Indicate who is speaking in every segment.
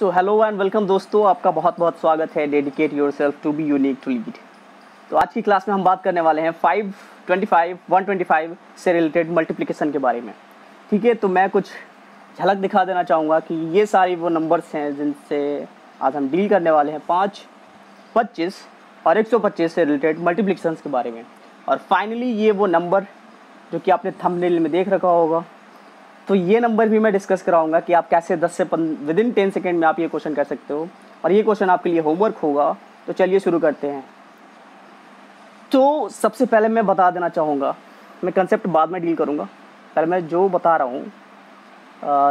Speaker 1: So hello and welcome दोस्तों, आपका बहुत बहुत स्वागत है। Dedicate yourself to be unique to lead. तो आज की क्लास में हम बात करने वाले हैं 525 125 से रिलेटेड मल्टीप्लिकेशन के बारे में। ठीक है, तो मैं कुछ झलक दिखा देना चाहूँगा कि ये सारी वो नंबर्स हैं जिनसे आज हम डील करने वाले हैं 5, 25 और 125 से रिलेटेड मल्टीप्लिकेशन के बारे में। और फाइनली ये वो नंबर जो कि आपने थंबनेल में देख रखा होगा, तो ये नंबर भी मैं डिस्कस कराऊंगा कि आप कैसे 10 से विदिन 10 सेकेंड में आप ये क्वेश्चन कर सकते हो, और ये क्वेश्चन आपके लिए होमवर्क होगा। तो चलिए शुरू करते हैं। तो सबसे पहले मैं बता देना चाहूँगा, मैं कंसेप्ट बाद में डील करूँगा, पहले मैं जो बता रहा हूँ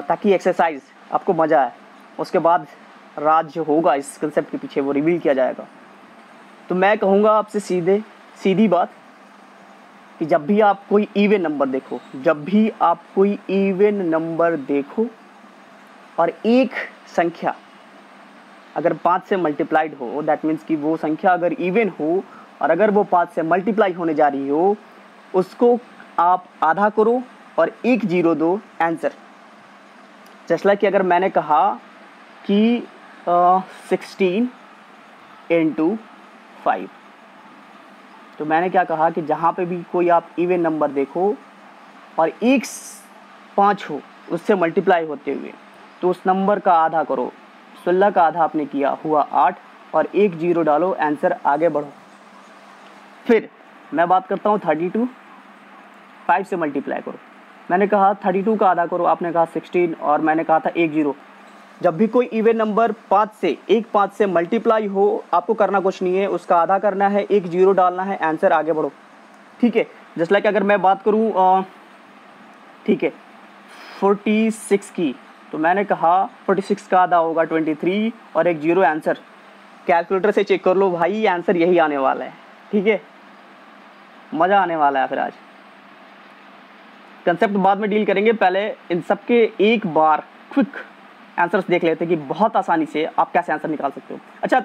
Speaker 1: ताकि एक्सरसाइज आपको मज़ा आए, उसके बाद राज जो होगा इस कंसेप्ट के पीछे वो रिवील किया जाएगा। तो मैं कहूँगा आपसे सीधी बात कि जब भी आप कोई इवन नंबर देखो और एक संख्या अगर 5 से मल्टीप्लाइड हो, दैट मीन्स कि वो संख्या अगर इवन हो और अगर वो 5 से मल्टीप्लाई होने जा रही हो, उसको आप आधा करो और 1 0 दो आंसर। जैसे लाइक कि अगर मैंने कहा कि 16 × 5, तो मैंने क्या कहा कि जहाँ पे भी कोई आप इवन नंबर देखो और 1 5 हो उससे मल्टीप्लाई होते हुए, तो उस नंबर का आधा करो। 16 का आधा आपने किया, हुआ 8, और 1 0 डालो आंसर, आगे बढ़ो। फिर मैं बात करता हूँ 32, 5 से मल्टीप्लाई करो। मैंने कहा 32 का आधा करो, आपने कहा 16, और मैंने कहा था 1 0। जब भी कोई इवन नंबर 5 से मल्टीप्लाई हो, आपको करना कुछ नहीं है, उसका आधा करना है, 1 0 डालना है, आंसर, आगे बढ़ो। ठीक है, जस्ट लाइक अगर मैं बात करूं ठीक है 46 की, तो मैंने कहा 46 का आधा होगा 23 और 1 0 आंसर। कैलकुलेटर से चेक कर लो भाई, आंसर यही आने वाला है। ठीक है, मज़ा आने वाला है। फिर आज कंसेप्ट बाद में डील करेंगे, पहले इन सब के एक बार क्विक आंसर्स देख लेते हैं कि बहुत आसानी से आप कैसे आंसर निकाल सकते हो। अच्छा,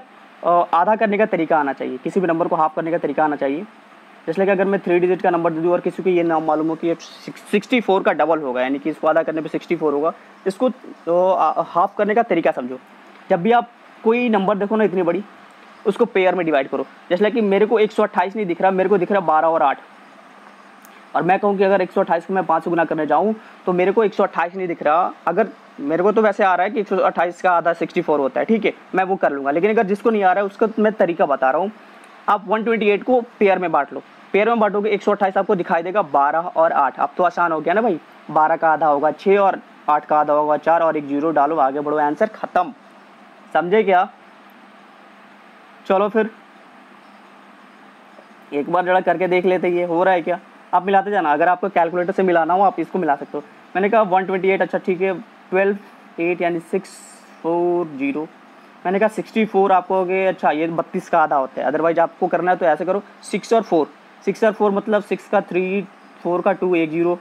Speaker 1: आधा करने का तरीका आना चाहिए, किसी भी नंबर को हाफ करने का तरीका आना चाहिए। जैसे कि अगर मैं 3 डिजिट का नंबर दे दूँ और किसी को ये नाम मालूम हो कि ये 64 का डबल होगा, यानी कि इसको आधा करने पे 64 होगा, इसको हाफ करने का तरीका समझो। जब भी आप कोई नंबर देखो ना इतनी बड़ी, उसको पेयर में डिवाइड करो। जैसे कि मेरे को 128 नहीं दिख रहा, मेरे को दिख रहा 12 और 8, और मैं कहूँ कि अगर 128 को मैं 5 से गुना करने जाऊँ तो मेरे को 128 नहीं दिख रहा। अगर मेरे को तो वैसे आ रहा है कि 128 का आधा 64 होता है, ठीक है, मैं वो कर लूँगा। लेकिन अगर जिसको नहीं आ रहा है उसका मैं तरीका बता रहा हूँ। आप 128 को पेयर में बांट लो, पेयर में बांटोगे 128 आपको दिखाई देगा 12 और 8। अब तो आसान हो गया ना भाई, 12 का आधा होगा 6 और 8 का आधा होगा 4, और 1 0 डालो, आगे बढ़ो, आंसर खत्म। समझे क्या? चलो फिर एक बार जरा करके देख लेते ये हो रहा है क्या। आप मिलाते जाना, अगर आपको कैलकुलेटर से मिलाना हो आप इसको मिला सकते हो। मैंने कहा 128, अच्छा ठीक है, 12 8 यानी 640। मैंने कहा 64 आपको हो गए, अच्छा ये 32 का आधा होता है। अदरवाइज आपको करना है तो ऐसे करो 6 और 4 मतलब 6 का 3, 4 का 2, 1 0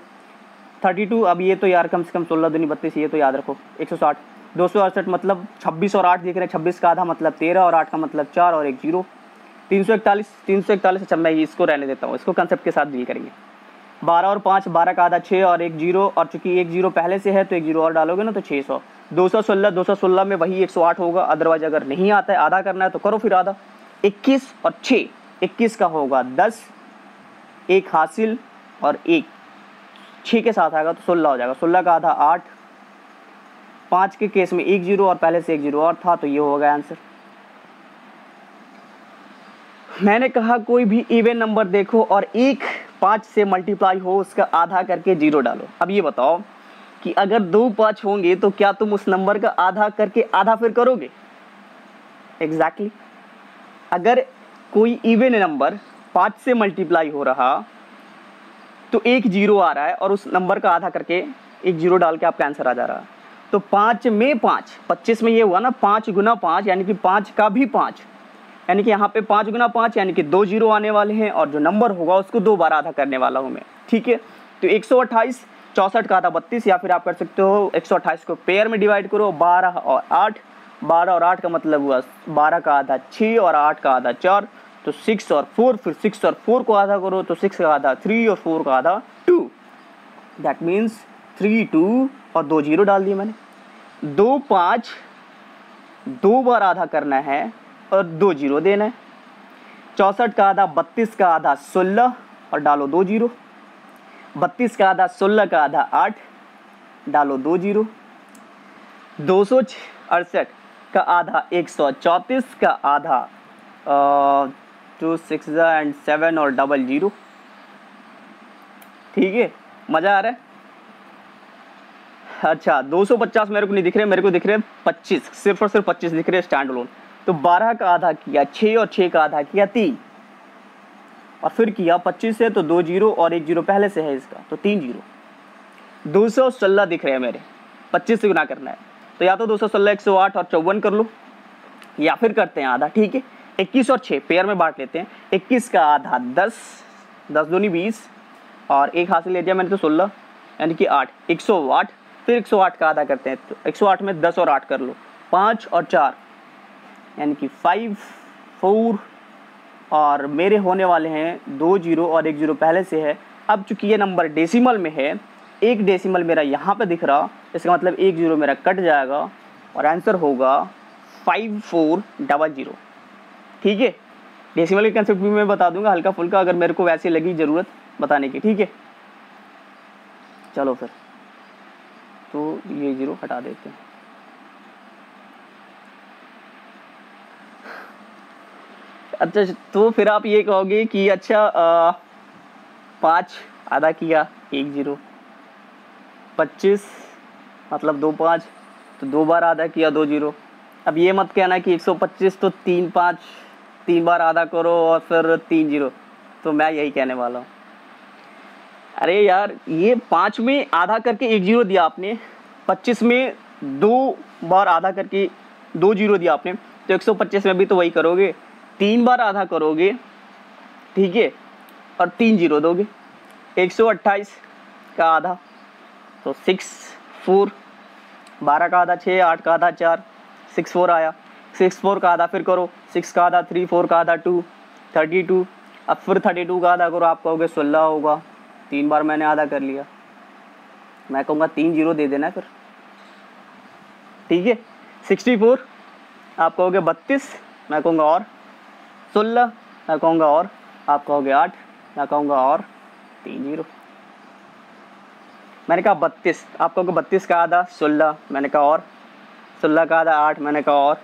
Speaker 1: 32। अब ये तो यार कम से कम 16 दूनी 32, ये तो याद रखो। 160 268 मतलब 26 और 8 दिख रहे हैं, 26 का आधा मतलब 13 और 8 का मतलब 4 और 1 0। 341। अच्छा मैं इसको रहने देता हूँ, इसको कंसेप्ट के साथ डील करेंगे। 12 और 5, 12 का आधा 6 और 1 0, और चूंकि 1 0 पहले से है तो 1 0 और डालोगे ना तो 600। 216 में वही 108 होगा। अदरवाइज अगर नहीं आता है, आधा करना है तो करो फिर आधा। 21 और 6, 21 का होगा 10, 1 हासिल और 1 6 के साथ आएगा तो 16 हो जाएगा। 16 का आधा 8, 5 के केस में 1 0 और पहले से 1 0 और था, तो ये होगा आंसर। मैंने कहा कोई भी इवन नंबर देखो और 1 5 से मल्टीप्लाई हो, उसका आधा करके 0 डालो। अब ये बताओ कि अगर 2 5 होंगे तो क्या तुम उस नंबर का आधा करके आधा फिर करोगे? एग्जैक्टली। अगर कोई इवन नंबर 5 से मल्टीप्लाई हो रहा तो 1 0 आ रहा है, और उस नंबर का आधा करके 1 0 डाल के आपका आंसर आ जा रहा है। तो 5 में 5, 25 में ये हुआ ना 5 गुना 5, यानी कि 5 का भी 5, यानी कि यहाँ पे 5 गुना 5 यानी कि 2 0 आने वाले हैं, और जो नंबर होगा उसको 2 बार आधा करने वाला हूँ मैं। ठीक है, तो 128, 64 का आधा 32, या फिर आप कर सकते हो 128 को पेयर में डिवाइड करो, 12 और 8, 12 और 8 का मतलब हुआ 12 का आधा 6 और 8 का आधा 4, तो 6 और 4, फिर 6 और 4 को आधा करो तो 6 का आधा 3 और 4 का आधा 2, दैट मीन्स 3 2 और 2 0 डाल दिए मैंने। 2 5 2 बार आधा करना है और 2 जीरो देना है। 64 का आधा 32 का आधा 16 और डालो 2 जीरो। 32 का आधा 16 का आधा 8 डालो 2 जीरो। 268 का आधा 134 का आधा 2 6 एंड 7 और डबल जीरो। ठीक है, मज़ा आ रहा है। अच्छा 250 मेरे को नहीं दिख रहे, मेरे को दिख रहे 25, सिर्फ और सिर्फ 25 दिख रहे स्टैंड अलोन। तो 12 का आधा किया 6 और 6 का आधा किया 3 और फिर किया 25 से, तो 2 जीरो और 1 जीरो पहले से है इसका, तो 3 जीरो। 216 दिख रहे हैं मेरे, 25 से गुना करना है, तो या तो 216 108 और 54 कर लो, या फिर करते हैं आधा। ठीक है, 21 और 6 पेयर में बांट लेते हैं। 21 का आधा 10, 10 दूनी 20 और एक हाथ से ले दिया मैंने तो 16 यानी कि 8, 108। फिर 108 का आधा करते हैं, तो 108 में 10 और 8 कर लो, 5 और 4 यानी कि 5 4 और मेरे होने वाले हैं 2 जीरो और 1 जीरो पहले से है। अब चूंकि ये नंबर डेसिमल में है, एक डेसिमल मेरा यहाँ पे दिख रहा, इसका मतलब 1 जीरो मेरा कट जाएगा और आंसर होगा 5400। ठीक है, डेसिमल के कंसेप्ट भी मैं बता दूंगा हल्का फुल्का, अगर मेरे को वैसे लगी ज़रूरत बताने की। ठीक है, चलो फिर तो ये जीरो हटा देते हैं। अच्छा, तो फिर आप ये कहोगे कि अच्छा 5 आधा किया 1 जीरो, 25 मतलब 2 5, तो 2 बार आधा किया 2 जीरो। अब ये मत कहना कि 125 तो 3 5 3 बार आधा करो और फिर 3 जीरो, तो मैं यही कहने वाला हूँ। अरे यार, ये 5 में आधा करके 1 जीरो दिया आपने, 25 में 2 बार आधा करके 2 जीरो दिया आपने, तो 125 में भी तो वही करोगे, 3 बार आधा करोगे। ठीक है, और 3 जीरो दोगे। 128 का आधा तो 6 4, 12 का आधा 6, 8 का आधा 4, 6 4 आया। 6 4 का आधा फिर करो, 6 का आधा 3, 4 का आधा 2, 32। अब फिर 32 का आधा करो, आप कहोगे 16 होगा, 3 बार मैंने आधा कर लिया, मैं कहूँगा 3 जीरो दे देना फिर। ठीक है, 64 आप कहोगे 32, मैं कहूँगा और 16, मैं कहूँगा और, आप कहोगे 8, मैं कहूँगा और 3 जीरो। मैंने कहा 32, आप कहोगे 32 का आधा 16, मैंने कहा और, 16 का आधा 8, मैंने कहा और,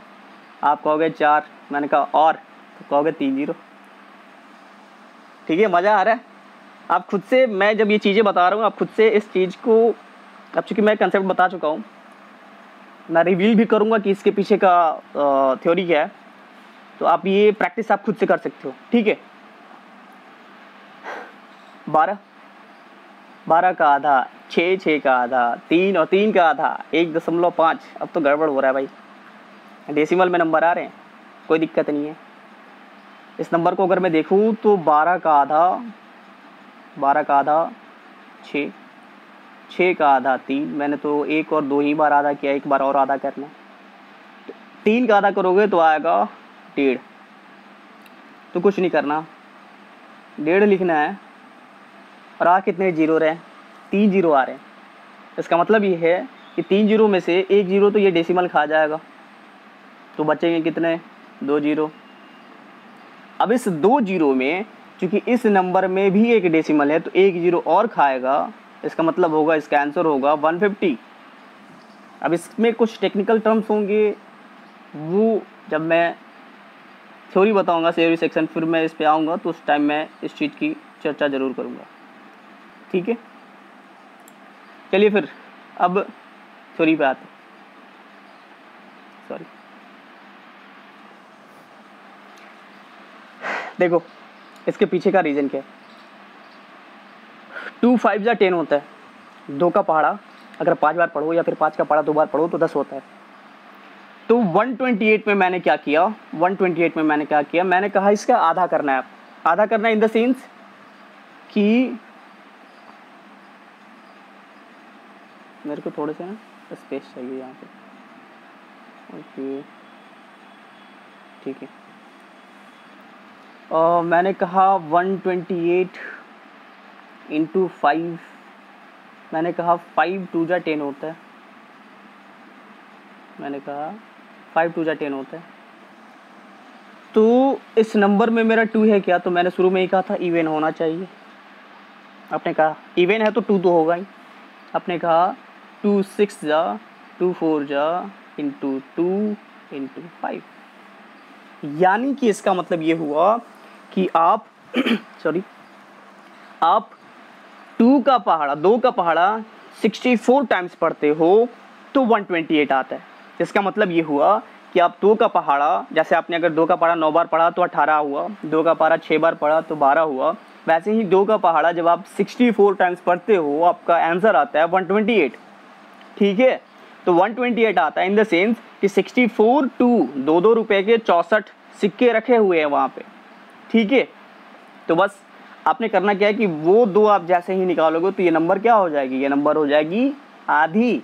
Speaker 1: आप कहोगे 4, मैंने कहा और, तो कहोगे 3 जीरो। ठीक है, मज़ा आ रहा है। आप खुद से, मैं जब ये चीज़ें बता रहा हूँ, आप खुद से इस चीज़ को, अब चूँकि मैं कंसेप्ट बता चुका हूँ, मैं रिवील भी करूँगा कि इसके पीछे का थ्योरी क्या है, तो आप ये प्रैक्टिस आप खुद से कर सकते हो। ठीक है, 12 का आधा 6, 6 का आधा 3 और 3 का आधा 1.5। अब तो गड़बड़ हो रहा है भाई, डेसिमल में नंबर आ रहे हैं, कोई दिक्कत नहीं है। इस नंबर को अगर मैं देखूँ तो 12 का आधा 6, 6 का आधा 3, मैंने तो 1 और 2 ही बार आधा किया, 1 बार और आधा करना। 3 का आधा करोगे तो आएगा 1.5, तो कुछ नहीं करना, 1.5 लिखना है। और आ कितने जीरो रहे? 3 जीरो आ रहे हैं। इसका मतलब ये है कि 3 जीरो में से 1 जीरो तो ये डेसिमल खा जाएगा, तो बचेंगे कितने? 2 जीरो। अब इस 2 जीरो में चूँकि इस नंबर में भी एक डेसिमल है, तो 1 जीरो और खाएगा, इसका मतलब होगा इसका आंसर होगा 150। अब इसमें कुछ टेक्निकल टर्म्स होंगे, वो जब मैं थ्योरी बताऊंगा थ्योरी सेक्शन, फिर मैं इस पे आऊँगा, तो उस टाइम मैं इस चीज़ की चर्चा ज़रूर करूँगा। ठीक है, चलिए फिर अब थ्योरी पे आते। सॉरी, देखो इसके पीछे का रीज़न क्या है। 2 5 या 10 होता है, 2 का पहाड़ा अगर 5 बार पढ़ो या फिर 5 का पहाड़ा 2 बार पढ़ो तो 10 होता है। तो 128 में मैंने क्या किया, 128 में मैंने क्या किया, मैंने कहा इसका आधा करना है। आधा करना है इन द सेंस कि मेरे को थोड़े से ना स्पेस चाहिए यहाँ पे। ओके, ठीक है। मैंने कहा 128 इंटू 5, मैंने कहा 5 2 जा 10 होता है। मैंने कहा 5 2 जा 10 होता है। तो इस नंबर में मेरा 2 है क्या, तो मैंने शुरू में ही कहा था इवन होना चाहिए। आपने कहा इवन है तो 2 तो होगा ही। आपने कहा 2 6 जा 2 4 जा इंटू 2 इंटू 5, यानी कि इसका मतलब ये हुआ कि आप सॉरी आप 2 का पहाड़ा 2 का पहाड़ा 64 टाइम्स पढ़ते हो तो 128 आता है। इसका मतलब ये हुआ कि आप 2 का पहाड़ा, जैसे आपने अगर 2 का पहाड़ा 9 बार पढ़ा तो 18 हुआ, 2 का पहाड़ा 6 बार पढ़ा तो 12 हुआ, वैसे ही 2 का पहाड़ा जब आप 64 टाइम्स पढ़ते हो आपका आंसर आता है 128। ठीक है, तो 128 आता है इन द सेंस कि 64 टू 2 रुपए के 64 सिक्के रखे हुए हैं वहाँ पे। ठीक है, तो बस आपने करना क्या है कि वो 2 आप जैसे ही निकालोगे तो ये नंबर क्या हो जाएगी, ये नंबर हो जाएगी आधी।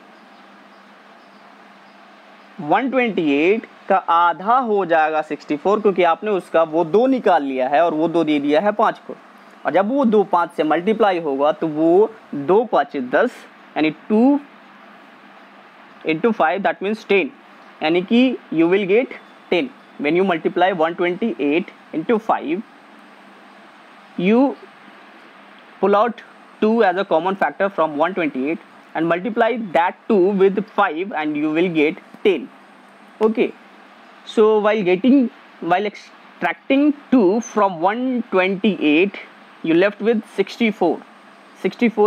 Speaker 1: 128 का आधा हो जाएगा 64, क्योंकि आपने उसका वो 2 निकाल लिया है और वो 2 दे दिया है 5 को, और जब वो 2 5 से मल्टीप्लाई होगा तो वो 2 5 10 यानी 2 into 5 that means 10, यानी कि you will get 10 when you multiply 128 into 5, you pull out 2 as a common factor from 128 and multiply that 2 with 5 and you will get 10. Okay, so while extracting 2 from 128 you left with 64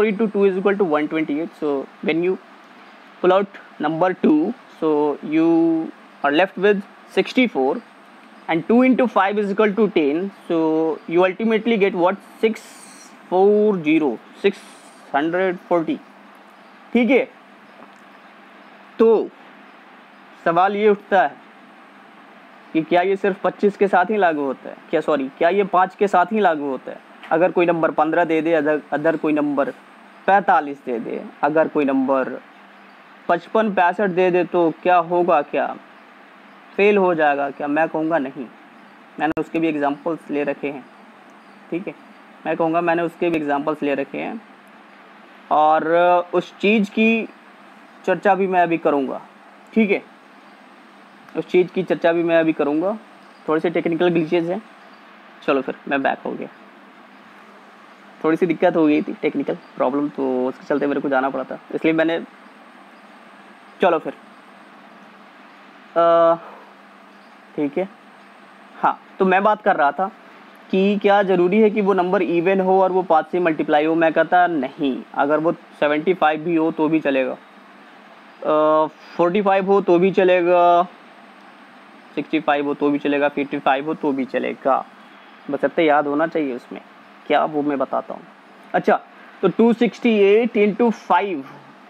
Speaker 1: into 2 is equal to 128. So when you pull out number 2, so you are left with 64 and 2 into 5 is equal to 10, so you ultimately get what, 640। ठीक है, तो सवाल ये उठता है कि क्या ये सिर्फ 25 के साथ ही लागू होता है, क्या ये 5 के साथ ही लागू होता है? अगर कोई नंबर 15 दे दे, अदर कोई नंबर 45 दे दे, अगर कोई नंबर 55 65 दे दे तो क्या होगा, क्या फेल हो जाएगा क्या? मैं कहूँगा नहीं, मैंने उसके भी एग्जांपल्स ले रखे हैं। ठीक है, मैं कहूँगा मैंने उसके भी एग्जांपल्स ले रखे हैं और उस चीज़ की चर्चा भी मैं अभी करूँगा। ठीक है, उस चीज़ की चर्चा भी मैं अभी करूँगा। थोड़े से टेक्निकल ग्लिचेज हैं, चलो फिर मैं बैक हो गया। थोड़ी सी दिक्कत हो गई थी, टेक्निकल प्रॉब्लम, तो उसके चलते मेरे को जाना पड़ा था, इसलिए मैंने, चलो फिर ठीक है। हाँ, तो मैं बात कर रहा था कि क्या ज़रूरी है कि वो नंबर इवन हो और वो 5 से मल्टीप्लाई हो? मैं कहता नहीं, अगर वो 75 भी हो तो भी चलेगा, 45 हो तो भी चलेगा, 65 हो तो भी चलेगा, 55 हो तो भी चलेगा, बस इतना याद होना चाहिए उसमें क्या, वो मैं बताता हूँ। अच्छा, तो 268 इंटू 5,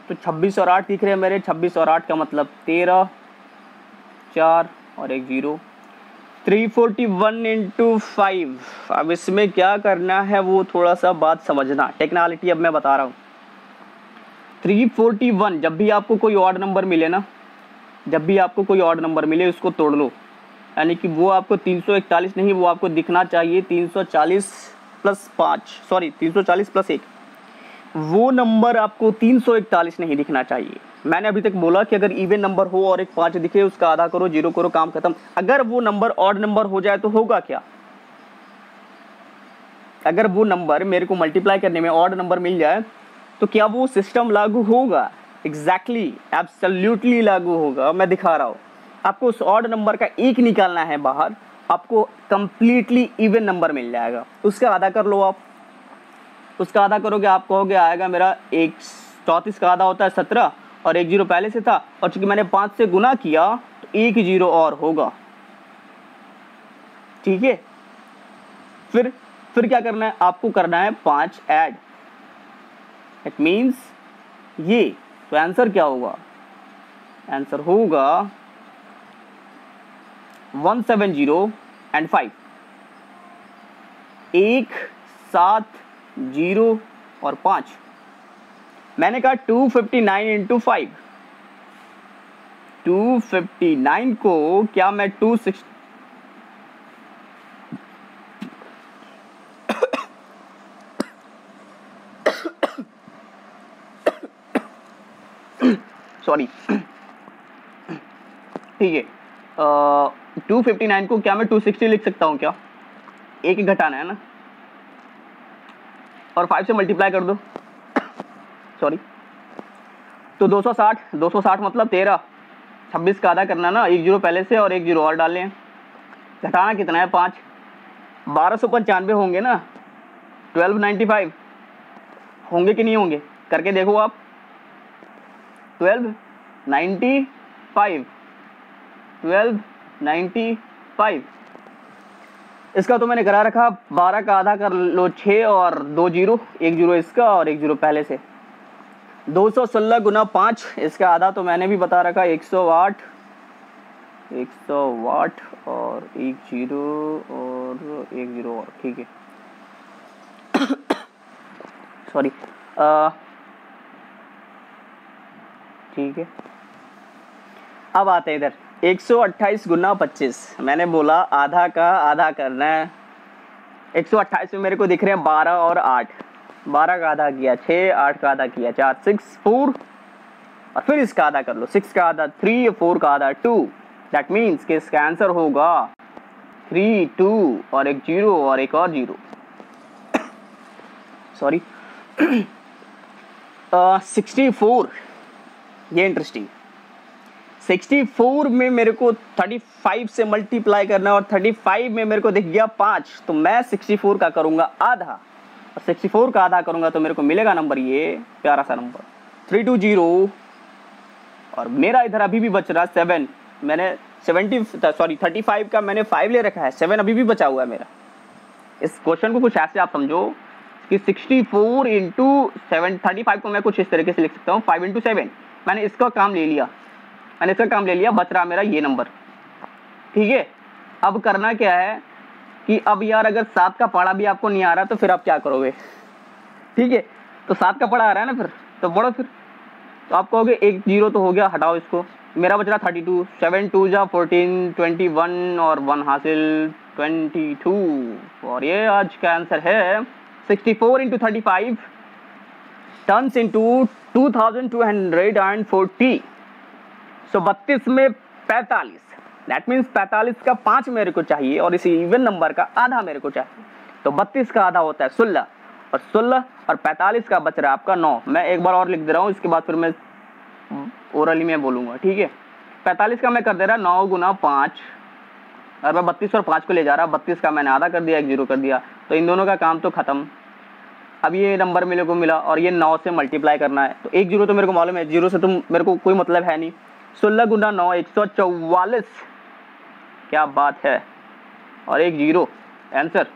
Speaker 1: तो 26 और 8 दिख रहे हैं मेरे, 26 और 8 का मतलब 13, 4 और 1 0। 341 इंटू 5, अब इसमें क्या करना है वो थोड़ा सा बात समझना, टेक्निकलिटी अब मैं बता रहा हूँ। 341, जब भी आपको कोई ऑड नंबर मिले ना, जब भी आपको कोई ऑड नंबर मिले उसको तोड़ लो, यानी कि वो आपको 341 नहीं, वो आपको दिखना चाहिए 340 प्लस 5, सॉरी 340 प्लस 1, वो नंबर आपको 341 नहीं दिखना चाहिए। मैंने अभी तक बोला कि अगर इवन नंबर हो और एक 5 दिखे, उसका आधा करो, 0 करो, काम खत्म। अगर वो नंबर ऑड नंबर हो जाए तो होगा क्या? अगर वो नंबर मेरे को मल्टीप्लाई करने में ऑड नंबर मिल जाए तो क्या वो सिस्टम लागू होगा? एग्जैक्टली, एब्सोल्युटली लागू होगा। मैं दिखा रहा हूँ आपको, उस ऑड नंबर का एक निकालना है बाहर, आपको कंप्लीटली इवन नंबर मिल जाएगा। उसका आधा कर लो आप, उसका आधा करोगे आप कहोगे आएगा मेरा 1/34 का आधा होता है 17 और 1 0 पहले से था, और चूंकि मैंने 5 से गुना किया तो 1 0 और होगा। ठीक है, फिर क्या करना है आपको? करना है 5 ऐड, इट मीन्स ये, तो आंसर क्या होगा? आंसर होगा 170 एंड 5, 1 7 0 और 5। मैंने कहा 259 इंटू 5, 259 को क्या मैं 26 सॉरी, ठीक है, 259 को क्या मैं 260 लिख सकता हूँ क्या? एक घटाना है ना, और 5 से मल्टीप्लाई कर दो सॉरी, तो 260 मतलब 13, 26 का आधा करना ना, 1 जीरो पहले से और 1 जीरो और डालने हैं। घटाना कितना है? 5, 1295 होंगे ना, 1295 होंगे कि नहीं होंगे? करके देखो आप। 1295 इसका तो मैंने करा रखा, 12 का आधा कर लो 6 और 2 जीरो, 1 जीरो इसका और 1 जीरो पहले से। 216 गुना 5, इसका आधा तो मैंने भी बता रखा 108 और 1 जीरो और 1 जीरो और, ठीक है सॉरी ठीक है। अब आते हैं इधर 128 गुना 25, मैंने बोला आधा का आधा करना है। 128 में मेरे को दिख रहे हैं 12 और 8, 12 का आधा किया 6, 8 का आधा किया 4, 6 4 और फिर इसका आधा कर लो, 6 का आधा 3, 4 का आधा 2, दैट मीन्स कि इसका आंसर होगा 3, 2 और एक जीरो और एक और जीरो सॉरी 64। ये इंटरेस्टिंग, 64 में मेरे को 35 से मल्टीप्लाई करना और 35 में मेरे को दिख गया 5, तो मैं 64 का करूंगा आधा और 64 का आधा करूंगा तो मेरे को मिलेगा नंबर, ये प्यारा सा नंबर 320। और मेरा इधर अभी भी बच रहा 7, मैंने 35 का मैंने 5 ले रखा है, 7 अभी भी बचा हुआ है मेरा। इस क्वेश्चन को कुछ ऐसे आप समझो कि 64 इंटू 7, 35 को मैं कुछ इस तरीके से लिख सकता हूँ 5 इंटू 7, मैंने इसका काम ले लिया, बच रहा मेरा ये नंबर, ठीक है। अब करना क्या है कि अब यार अगर 7 का पढ़ा भी आपको नहीं आ रहा तो फिर आप क्या करोगे, ठीक है। तो 7 का पढ़ा आ रहा है ना, फिर तो पढ़ो, फिर तो आप कहोगे 1 जीरो तो हो गया, हटाओ इसको, मेरा बच रहा 32, 7 2 जा 14, 21 और 1 हासिल 22, और ये आज का आंसर है 64 इंटू 35 टर्न्स इंटू 2240। सो 32 में 45, दैट मीन्स 45 का 5 मेरे को चाहिए और इसी इवन नंबर का आधा मेरे को चाहिए, तो 32 का आधा होता है 16, और 16 और 45 का बच रहा है आपका 9। मैं एक बार और लिख दे रहा हूँ, इसके बाद फिर मैं ओरली में बोलूँगा, ठीक है। 45 का मैं कर दे रहा 9 गुना 5, और मैं 32 और 5 को ले जा रहा, 32 का मैंने आधा कर दिया, 1 जीरो कर दिया, तो इन दोनों का काम तो खत्म। अब ये नंबर मेरे को मिला और ये 9 से मल्टीप्लाई करना है, तो 1 जीरो तो मेरे को मालूम है, जीरो से तो मेरे को कोई मतलब है नहीं। 16 गुना 9 144, क्या बात है, और 1 जीरो आंसर।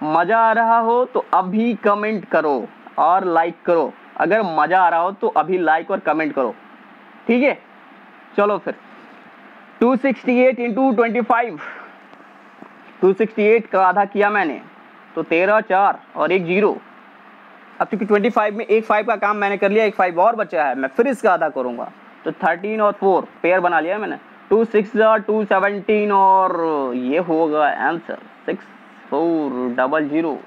Speaker 1: मज़ा आ रहा हो तो अभी कमेंट करो और लाइक करो, अगर मज़ा आ रहा हो तो अभी लाइक और कमेंट करो, ठीक है। चलो फिर 268 इंटू 25, 268 का आधा किया मैंने तो 13, 4 और 1 जीरो। अब चूंकि 25 में एक 5 का काम मैंने कर लिया, एक 5 और बचा है, मैं फिर इसका आधा करूंगा, तो 13 और 4 पेयर बना लिया मैंने, 2 6 217 और ये होगा आंसर 6400।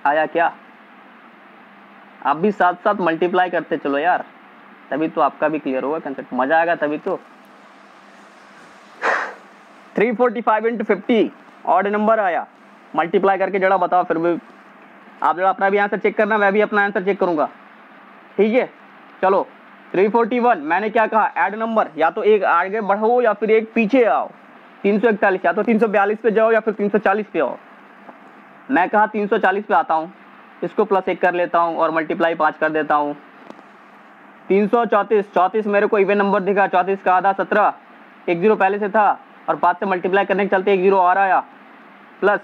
Speaker 1: आया क्या? आप भी साथ साथ मल्टीप्लाई करते चलो यार, तभी तो आपका भी क्लियर होगा कंसेप्ट, मजा आएगा तभी तो। 345 इंटू 50 ऑड नंबर आया, मल्टीप्लाई करके जरा बताओ, फिर भी आप जरा अपना भी आंसर चेक करना, मैं भी अपना आंसर चेक करूंगा, ठीक है। चलो 341, मैंने क्या कहा, ऐड नंबर, या तो एक आगे बढ़ो या फिर एक पीछे आओ। 341 या तो 342 पे जाओ या फिर 340 पे आओ। मैं कहा 340 पे आता हूँ, इसको प्लस 1 कर लेता हूँ और मल्टीप्लाई 5 कर देता हूँ। 334 मेरे को इवन नंबर दिखा, 34 का आधा 17, 1 जीरो पहले से था और 5 से मल्टीप्लाई करने के चलते 1 जीरो और आया, प्लस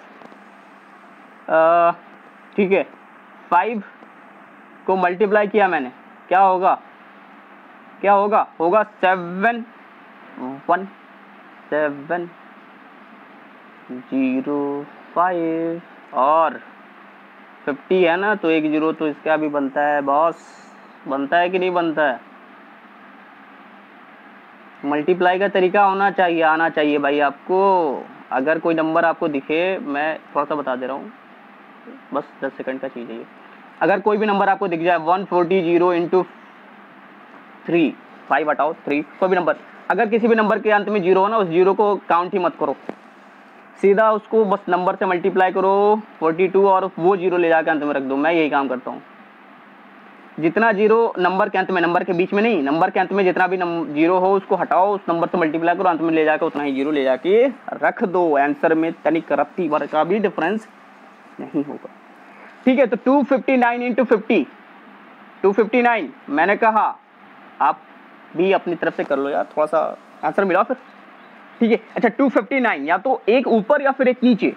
Speaker 1: ठीक है 5 को मल्टीप्लाई किया मैंने, क्या होगा होगा 71705 और 50 है ना, तो 1 जीरो तो इसका भी बनता है बॉस, बनता है कि नहीं बनता है? मल्टीप्लाई का तरीका आना चाहिए भाई आपको। अगर कोई नंबर आपको दिखे, मैं थोड़ा सा बता दे रहा हूँ, बस 10 सेकंड का चीज़ है ये। अगर कोई भी नंबर आपको दिख जाए 140 इंटू 3, 5 हटाओ 3, कोई भी नंबर अगर किसी भी नंबर के अंत में जीरो हो ना, उस जीरो को काउंट ही मत करो, सीधा उसको बस नंबर से मल्टीप्लाई करो 42 और वो जीरो ले जाकर अंत में रख दो। मैं यही काम करता हूँ। जितना जीरो नंबर के अंत में, नंबर के बीच में नहीं, नंबर के अंत में जितना भी जीरो हो उसको हटाओ, उस नंबर से मल्टीप्लाई करो, अंत में ले जाकर उतना ही जीरो ले जाके रख दो। आंसर में तनिक रत्ती भर का भी डिफरेंस नहीं होगा। ठीक है, तो 259 इंटू 50, 259 मैंने कहा, आप भी अपनी तरफ से कर लो यार, थोड़ा सा आंसर मिला फिर। ठीक है, अच्छा 259 या तो एक ऊपर या फिर एक नीचे।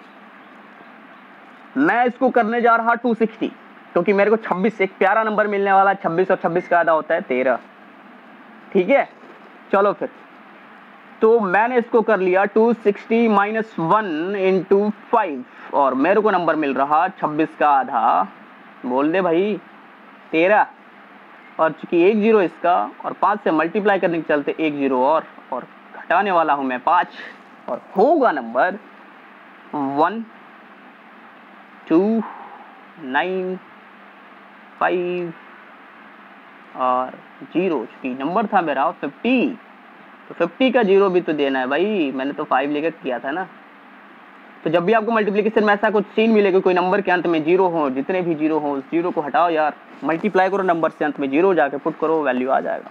Speaker 1: मैं इसको करने जा रहा 260, क्योंकि मेरे को 26 एक प्यारा नंबर मिलने वाला, 26 और 26 का आधा होता है 13। ठीक है, चलो फिर, तो मैंने इसको कर लिया 260 माइनस 1 इंटू 5 और मेरे को नंबर मिल रहा 26 का आधा, बोल दे भाई 13। और चूंकि एक जीरो इसका और 5 से मल्टीप्लाई करने के चलते एक जीरो और घटाने वाला हूं मैं 5 और होगा नंबर 1 2 9 5 और जीरो। चूंकि नंबर था मेरा 50, तो 50 का जीरो भी तो देना है भाई, मैंने तो 5 लेकर किया था ना। तो जब भी आपको मल्टीप्लिकेशन में ऐसा कुछ सीन मिलेगा, कोई नंबर के अंत में जीरो हो, जितने भी जीरो हो उस जीरो को हटाओ यार, मल्टीप्लाई करो नंबर से अंत में जीरो जाके पुट करो, वैल्यू आ जाएगा।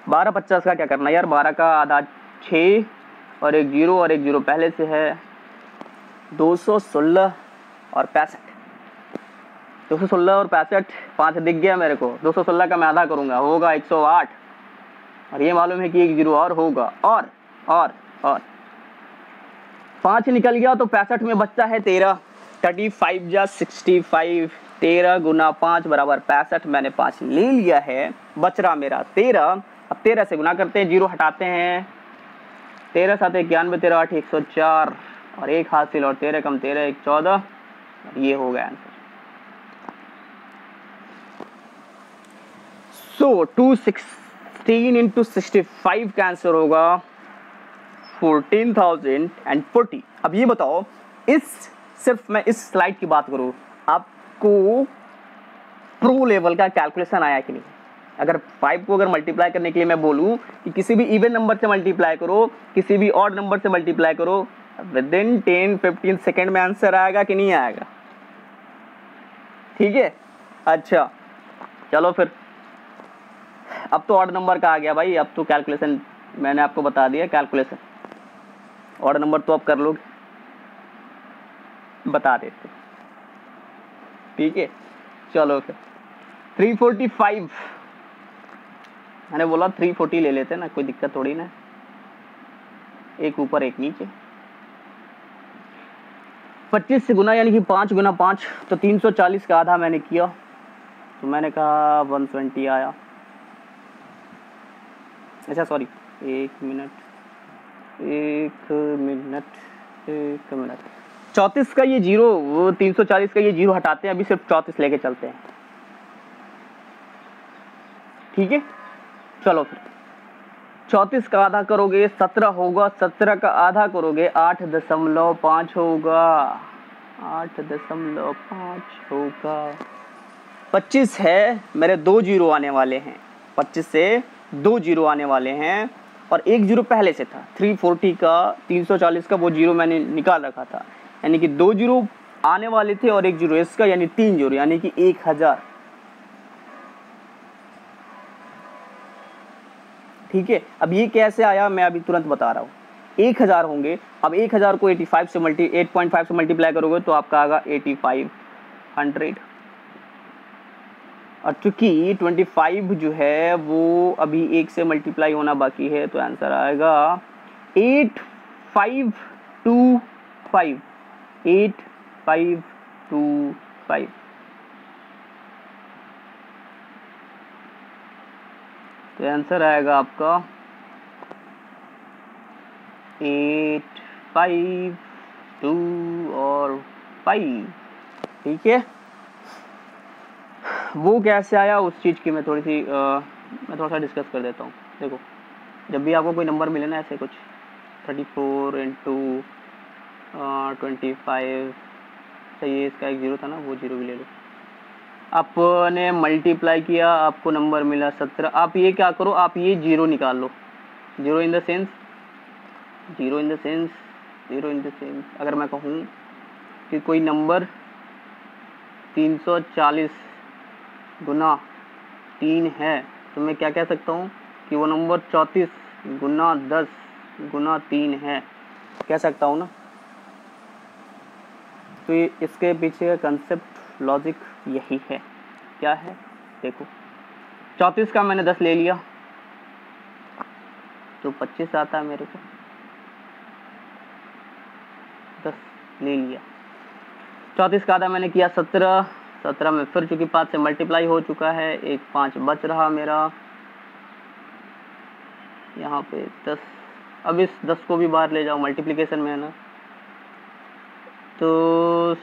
Speaker 1: 12 50 का क्या करना यार, 12 का आधा 6 और एक जीरो पहले से है 216 और 65, 216 और 65, 5 दिख गया मेरे को, 216 का मैं आधा करूंगा होगा 108 और ये मालूम है कि एक जीरो और होगा और 5 निकल गया तो 65 में बचता है 13, 35 जा 65, 13 गुना 5 बराबर 65, मैंने 5 ले लिया है, बच रहा मेरा 13। अब 13 से गुना करते हैं, जीरो हटाते हैं, 13 7 91, 13 8 104 और एक हासिल और 13 कम 13 1 14 और ये हो गया आंसर। सो 216 इंटू 65 का आंसर होगा 14,040। अब ये बताओ, सिर्फ मैं इस स्लाइड की बात करूं, आपको प्रो लेवल का कैलकुलेशन आया कि नहीं? अगर 5 को अगर मल्टीप्लाई करने के लिए मैं बोलूं कि किसी भी इवन नंबर से मल्टीप्लाई करो, किसी भी ऑड नंबर से मल्टीप्लाई करो, विद इन 10-15 सेकेंड में आंसर आएगा कि नहीं आएगा? ठीक है, अच्छा चलो फिर, अब तो ऑड नंबर का आ गया भाई, अब तो कैलकुलेशन मैंने आपको बता दिया, कैलकुलेशन ऑड नंबर तो अब कर लोगे, बता देते। ठीक है, चलो फिर 345, मैंने बोला 340 ले लेते ना, कोई दिक्कत थोड़ी ना, एक ऊपर एक नीचे। 25 से गुना यानी कि 5 गुना 5 तो 340 का आधा मैंने किया, तो मैंने कहा 120 आया। अच्छा सॉरी, एक मिनट 34 का ये जीरो, वो 340 का ये जीरो हटाते हैं, अभी सिर्फ 34 लेके चलते हैं। ठीक है, चलो फिर 34 का आधा करोगे 17 होगा, 17 का आधा करोगे 8.5 होगा, 8.5 होगा। 25 है, मेरे 2 जीरो आने वाले हैं, 25 से 2 जीरो आने वाले हैं और एक जीरो पहले से था। 340 का 340 का वो जीरो मैंने निकाल रखा था, यानी कि 2 जीरो आने वाले थे और एक जीरो इसका, यानी 3 जीरो, यानी कि 1000। ठीक है, अब ये कैसे आया मैं अभी तुरंत बता रहा हूँ। 1000 होंगे, अब 1000 को 8.5 से मल्टीप्लाई करोगे तो आपका आएगा 8500। और चूंकि 25 जो है वो अभी 1 से मल्टीप्लाई होना बाकी है, तो आंसर आएगा 8525, 8525। तो आंसर आएगा आपका 8 5 2 और 5। ठीक है, वो कैसे आया उस चीज़ की मैं थोड़ा सा डिस्कस कर देता हूँ। देखो, जब भी आपको कोई नंबर मिले ना ऐसे कुछ 34 इंटू 25, चाहिए इसका एक जीरो था ना, वो जीरो भी ले लो, आपने मल्टीप्लाई किया, आपको नंबर मिला 17। आप ये क्या करो, आप ये जीरो निकाल लो, जीरो इन द सेंस अगर मैं कहूँ कि कोई नंबर 340 गुना 3 है तो मैं क्या कह सकता हूँ कि वो नंबर 34 गुना 10 गुना 3 है, कह सकता हूँ ना। तो ये इसके पीछे का कंसेप्ट लॉजिक यही है। क्या है देखो, 34 का मैंने 10 ले लिया तो 25 आता है मेरे को, 10 ले लिया। 34 का आधा मैंने किया 17 में फिर चूंकि 5 से मल्टीप्लाई हो चुका है, एक 5 बच रहा मेरा यहाँ पे 10। अब इस 10 को भी बाहर ले जाओ, मल्टीप्लिकेशन में है ना, तो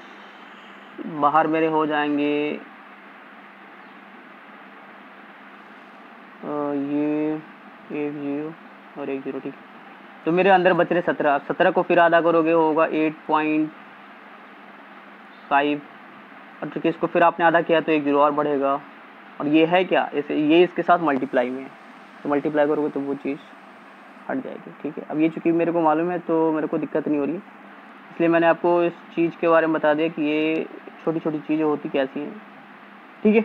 Speaker 1: बाहर मेरे हो जाएंगे ये 1 0 और 1 0, ठीक है। तो मेरे अंदर बच रहे 17। अब 17 को फिर आधा करोगे होगा 8.5, और चूँकि इसको फिर आपने आधा किया तो 1 0 और बढ़ेगा। और ये है क्या, ये इसके साथ मल्टीप्लाई में है, तो मल्टीप्लाई करोगे तो वो चीज़ हट जाएगी, ठीक है। अब ये चूँकि मेरे को मालूम है तो मेरे को दिक्कत नहीं हो रही है, इसलिए मैंने आपको इस चीज़ के बारे में बता दिया कि ये छोटी छोटी चीज़ें होती कैसी हैं, ठीक है।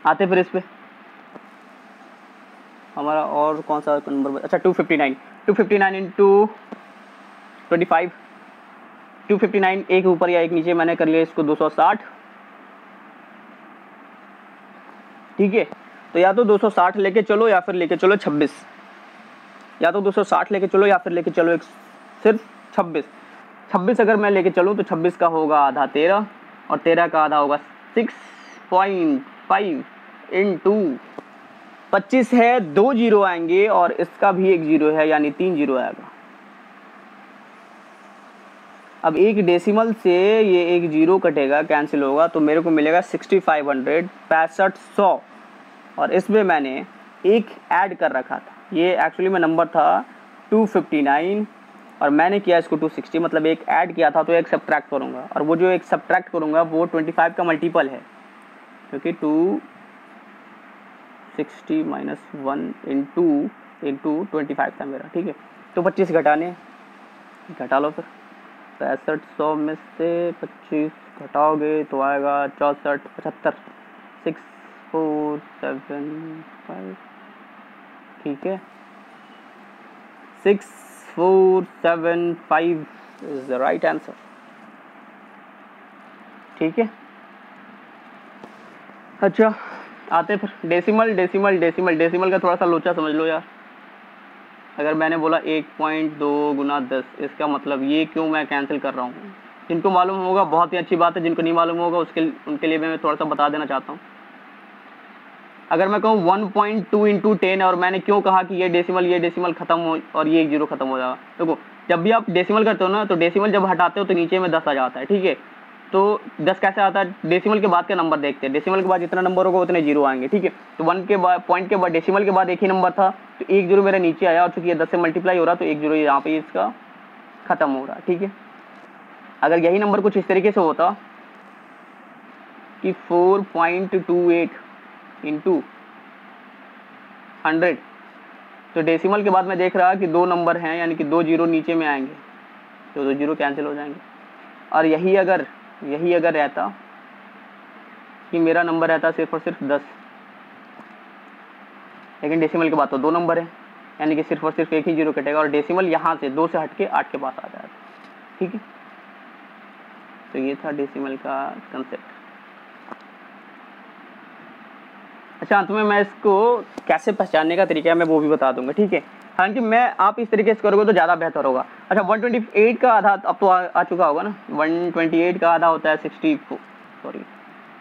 Speaker 1: आते फिर इस पर हमारा और कौन सा नंबर, अच्छा 259 इंटू 25, 259 एक ऊपर या एक नीचे मैंने कर लिया इसको 260, ठीक है। तो या तो 260 लेके चलो या फिर लेके चलो 26, या तो 260 लेके चलो या फिर लेके चलो एक सिर्फ 26 अगर मैं लेके चलूँ तो 26 का होगा आधा 13 और 13 का आधा होगा 6.5 इंटू 25 है, 2 जीरो आएंगे और इसका भी 1 जीरो है, यानी 3 जीरो आएगा। अब एक डेसिमल से ये 1 जीरो कटेगा, कैंसिल होगा, तो मेरे को मिलेगा 6500 और इसमें मैंने एक ऐड कर रखा था। ये एक्चुअली में नंबर था 259 और मैंने किया इसको 260, मतलब एक ऐड किया था तो एक सब्ट्रैक्ट करूँगा, और वो जो एक सब्ट्रैक्ट करूँगा वो 25 का मल्टीपल है, क्योंकि 260 - 1 इंटू 25 था मेरा, ठीक है। तो 25 घटा लो फिर, 6500 में से 25 घटाओगे तो आएगा 64 75 6475, ठीक है। 6475 इज द राइट आंसर, ठीक है। अच्छा आते फिर डेसिमल का थोड़ा सा लोचा समझ लो यार। अगर मैंने बोला 1.2 गुना 10, इसका मतलब ये क्यों मैं कैंसिल कर रहा हूँ। जिनको मालूम होगा बहुत ही अच्छी बात है, जिनको नहीं मालूम होगा उनके लिए मैं थोड़ा सा बता देना चाहता हूँ। अगर मैं कहूँ 1.2 इंटू 10 और मैंने क्यों कहा कि ये डेसिमल खत्म हो और ये 1 जीरो खत्म हो जाएगा। देखो जब भी आप डेसिमल करते हो ना, तो डेसिमल जब हटाते हो तो नीचे में 10 आ जाता है, ठीक है। तो 10 कैसे आता है, डेसिमल के बाद का नंबर देखते हैं, डेसिमल के बाद जितना नंबर होगा उतने जीरो आएंगे, ठीक है। तो 1 के बाद पॉइंट के बाद डेसिमल के बाद एक ही नंबर था, तो 1 जीरो मेरा नीचे आया, और चूंकि ये 10 से मल्टीप्लाई हो रहा तो 1 जीरो यहाँ पे इसका खत्म हो रहा, ठीक है। अगर यही नंबर कुछ इस तरीके से होता कि 4.28 इंटू 100, तो डेसिमल के बाद मैं देख रहा कि 2 नंबर हैं, यानी कि 2 जीरो नीचे में आएंगे, तो 2 जीरो कैंसिल हो जाएंगे। और यही अगर रहता कि मेरा नंबर रहता सिर्फ और सिर्फ 10, लेकिन डेसिमल के बाद तो 2 नंबर है, यानी कि सिर्फ और सिर्फ एक ही जीरो कटेगा, और डेसिमल यहाँ से 2 से हट के 8 के पास आ जाएगा, ठीक है। तो ये था डेसिमल का कंसेप्ट। अच्छा अंत में मैं इसको कैसे पहचानने का तरीका है मैं वो भी बता दूंगा, ठीक है। हालांकि मैं आप इस तरीके से करोगे तो ज़्यादा बेहतर होगा। अच्छा 128 का आधा अब तो आ चुका होगा ना। 128 का आधा होता है 64, सॉरी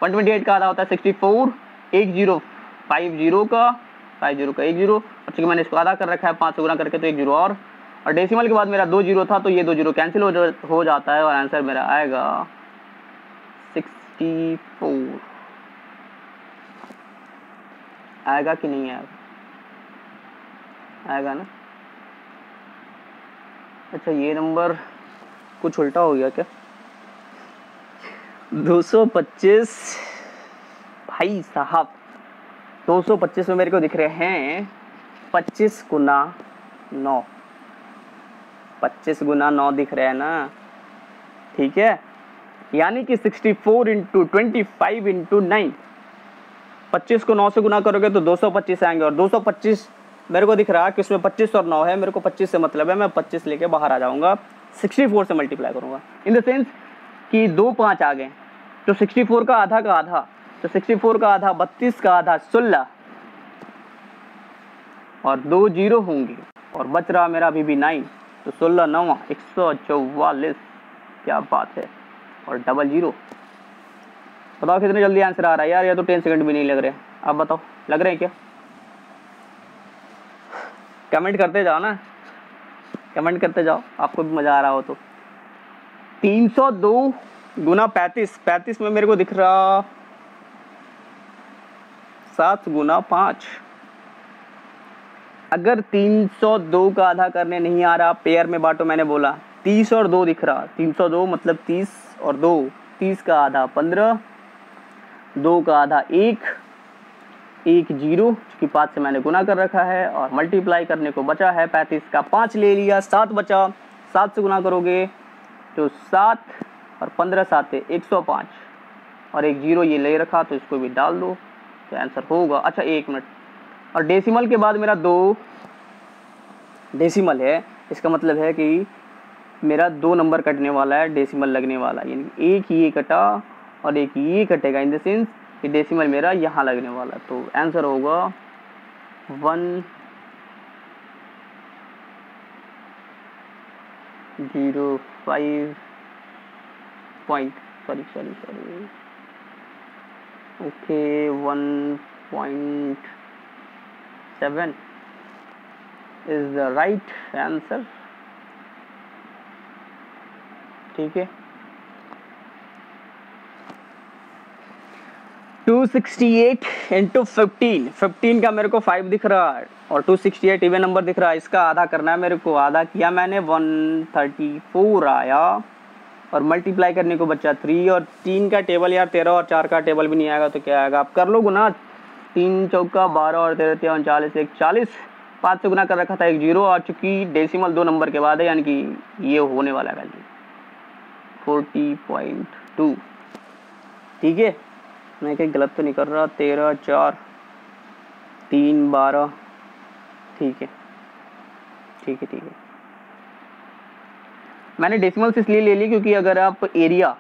Speaker 1: 128 का आधा होता है 64, 50 का 1 जीरो, और चूँकि मैंने इसको आधा कर रखा है 5 से गुना करके तो 1 जीरो और डेसिमल के बाद मेरा 2 जीरो था, तो ये 2 जीरो कैंसिल हो जाता है और आंसर मेरा आएगा 64। आएगा कि नहीं आएगा, आएगा ना। अच्छा ये नंबर कुछ उल्टा हो गया क्या, 225 भाई साहब, 225 में मेरे को दिख रहे हैं 25 गुना 9, 25 गुना 9 दिख रहा है ना, ठीक है। यानी कि 64 इंटू 25 इंटू 9, 25 को 9 से गुना करोगे तो 225 आएंगे, और 225 मेरे को दिख रहा है कि उसमें 25 और 9 है, मेरे को 25 से मतलब है, मैं 25 लेके बाहर आ जाऊंगा, 64 से मल्टीप्लाई करूंगा। इन द सेंस कि 2 5 आ गए, तो 64 का आधा, तो 64 का आधा 32 का आधा 16, और 2 0 होंगे, और बच रहा मेरा अभी भी 9, तो 16 9 144, क्या बात है, और डबल 0। बताओ कितने जल्दी आंसर आ रहा है यार, ये तो 10 सेकंड भी नहीं लग रहे। आप बताओ लग रहे हैं क्या? कमेंट करते जाओ ना, कमेंट करते जाओ, आपको भी मजा आ रहा हो तो। 302 गुना 35, 35 में मेरे को दिख रहा 7 गुना 5। अगर 302 का आधा करने नहीं आ रहा, पेयर में बांटो, मैंने बोला 30 और 2 दिख रहा, 302 मतलब 30 और 2, 30 का आधा 15, 2 का आधा 1, 1 0, क्योंकि 5 से मैंने गुना कर रखा है, और मल्टीप्लाई करने को बचा है 35 का 5 ले लिया, 7 बचा, 7 से गुना करोगे तो 7 और 15 7 है 105, और 1 0 ये ले रखा, तो इसको भी डाल दो, तो आंसर होगा। अच्छा 1 मिनट, और डेसिमल के बाद मेरा 2 डेसिमल है, इसका मतलब है कि मेरा 2 नंबर कटने वाला है, डेसिमल लगने वाला, यानी एक ये कटा और एक ये कटेगा, इन द सेंस कि डेसिमल मेरा यहाँ लगने वाला, तो आंसर होगा 105 point, sorry okay 1.7 is the right answer, ठीक है। 268 इंटू 15 का मेरे को 5 दिख रहा है, और 268 इवन नंबर दिख रहा है, इसका आधा करना है मेरे को, आधा किया मैंने 134 आया, और मल्टीप्लाई करने को बचा 3, और 3 का टेबल यार 13, और 4 का टेबल भी नहीं आएगा, तो क्या आएगा, आप कर लो गुना, 3 चौका 12 और 13 39 1 40, 5 से गुना कर रखा था, 1 0, और चूंकि डेसिमल 2 नंबर के बाद है, यानी कि ये होने वाला है वैल्यू 40.2, ठीक है। मैं कहीं गलत तो नहीं कर रहा, 13 4 3 12, ठीक है। मैंने डेसिमल से इसलिए ले ली क्योंकि अगर आप एरिया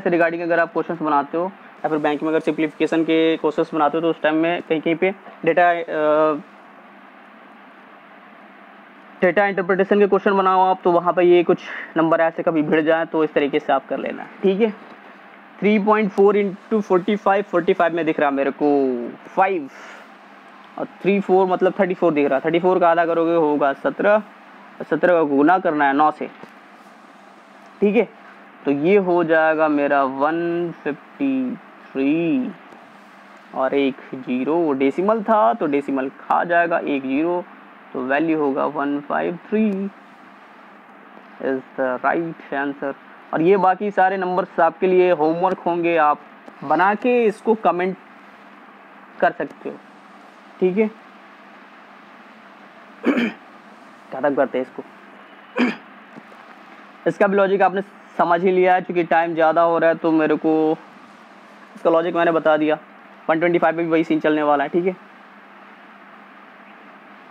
Speaker 1: से रिगार्डिंग अगर आप क्वेश्चंस बनाते हो, या फिर बैंक में अगर सिंप्लीफिकेशन के क्वेश्चंस बनाते हो, तो उस टाइम में कहीं पे डेटा इंटरप्रिटेशन के क्वेश्चन बनाओ आप, तो वहाँ पे ये कुछ नंबर ऐसे कभी भिड़ जाए, तो इस तरीके से आप कर लेना, ठीक है। 3.4 इंटू 45 में दिख रहा मेरे को 5, और 34 मतलब 34 दिख रहा, 34 का आधा करोगे होगा 17, 17 का गुना करना है 9 से, ठीक है। तो ये हो जाएगा मेरा 153, और 1 0 डेसिमल था, तो डेसिमल खा जाएगा 1 0, तो वैल्यू होगा 153 इज द राइट आंसर। और ये बाकी सारे नंबर्स आपके लिए होमवर्क होंगे, आप बना के इसको कमेंट कर सकते हो, ठीक है। खत्म करते हैं इसको। इसका भी लॉजिक आपने समझ ही लिया है, क्योंकि टाइम ज़्यादा हो रहा है, तो मेरे को इसका लॉजिक मैंने बता दिया। 125 पे भी वही सीन चलने वाला है, ठीक है।